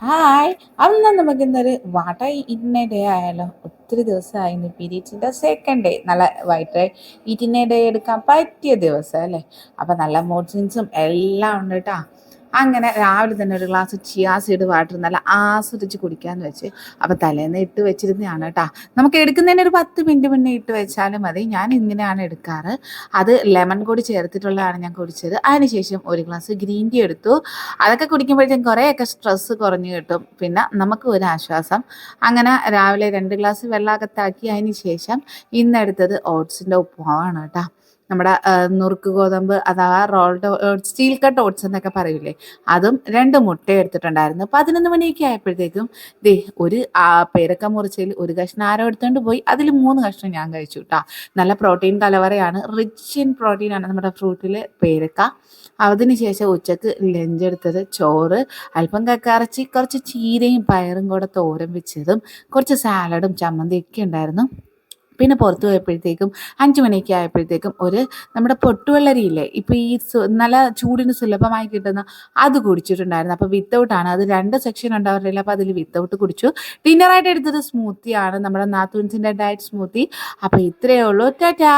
Hi. അന്ന് നമുക്കിന്നൊരു what ഈറ്റിൻ A day ആയാലോ? ഒത്തിരി ദിവസമായി ഇന്ന് പീരീഡ്സിൻ്റെ സെക്കൻഡ് ഡേ. നല്ല വൈറ്റ് ഈറ്റിൻ എ ഡേ എടുക്കാൻ പറ്റിയ ദിവസം അല്ലേ? അപ്പം നല്ല മൂഡ് സ്വിങ്സും എല്ലാം ഉണ്ട് കേട്ടോ. അങ്ങനെ രാവിലെ തന്നെ ഒരു ഗ്ലാസ് ചിയാ സീഡ് വാട്ടർ നല്ല ആസ്വദിച്ച് കുടിക്കാമെന്ന് വെച്ച്. അപ്പം തലേന്ന് ഇട്ട് വെച്ചിരുന്നതാണ് കേട്ടോ. നമുക്ക് എടുക്കുന്നതിന് ഒരു 10 മിനിറ്റ് മുന്നേ ഇട്ട് വെച്ചാലും മതി. ഞാൻ ഇങ്ങനെയാണ് എടുക്കാറ്. അത് ലെമൺ കൂടി ചേർത്തിട്ടുള്ളതാണ് ഞാൻ കുടിച്ചത്. അതിനുശേഷം ഒരു ഗ്ലാസ് ഗ്രീൻ ടീ എടുത്തു. അതൊക്കെ കുടിക്കുമ്പോഴത്തേക്കും കുറേയൊക്കെ സ്ട്രെസ്സ് കുറഞ്ഞു കിട്ടും. പിന്നെ നമുക്ക് ഒരു ആശ്വാസം. അങ്ങനെ രാവിലെ 2 ഗ്ലാസ് വെള്ളമകത്താക്കി അതിന് ശേഷം ഇന്നെടുത്തത് ഓട്സിൻ്റെ ഉപ്പുമാവാണ് കേട്ടോ. നമ്മുടെ നുറുക്ക് ഗോതമ്പ് അഥവാ rolled oats, steel cut oats എന്നൊക്കെ പറയൂലേ, അതും 2 മുട്ട എടുത്തിട്ടുണ്ടായിരുന്നു. 11 മണിയൊക്കെ ആയപ്പോഴത്തേക്കും ഒരു പേരക്ക മുറിച്ചതിൽ ഒരു കഷ്ണം ആരോ എടുത്തുകൊണ്ട് പോയി. അതിൽ 3 കഷ്ണം ഞാൻ കഴിച്ചു കേട്ടോ. നല്ല പ്രോട്ടീൻ കലവറയാണ്, റിച്ച് ഇൻ പ്രോട്ടീനാണ് നമ്മുടെ ഫ്രൂട്ടിൽ പേരക്ക. അതിനുശേഷം ഉച്ചക്ക് ലഞ്ച് എടുത്തത് ചോറ്, അല്പം കക്കയിറച്ചി, കുറച്ച് ചീരയും പയറും കൂടെ തോരൻ വെച്ചതും, കുറച്ച് സാലഡും ചമ്മന്തിയൊക്കെ ഉണ്ടായിരുന്നു. പിന്നെ പുറത്ത് പോയപ്പോഴത്തേക്കും 5 മണിയൊക്കെ ആയപ്പോഴത്തേക്കും നമ്മുടെ പൊട്ടുവെള്ളരിയില്ലേ, ഇപ്പോൾ ഈ നല്ല ചൂടിന് സുലഭമായി കിട്ടുന്ന അത് കുടിച്ചിട്ടുണ്ടായിരുന്നു. അപ്പോൾ വിത്തൗട്ടാണ്, അത് 2 സെക്ഷൻ ഉണ്ടാവാറില്ല. അപ്പോൾ അതിൽ വിത്തൗട്ട് കുടിച്ചു. ഡിന്നറായിട്ട് എടുത്തത് സ്മൂത്തിയാണ്, നമ്മുടെ നാത്തൂൻസിൻ്റെ ഡയറ്റ് സ്മൂത്തി. അപ്പോൾ ഇത്രയേ ഉള്ളൂ. ടാറ്റാ.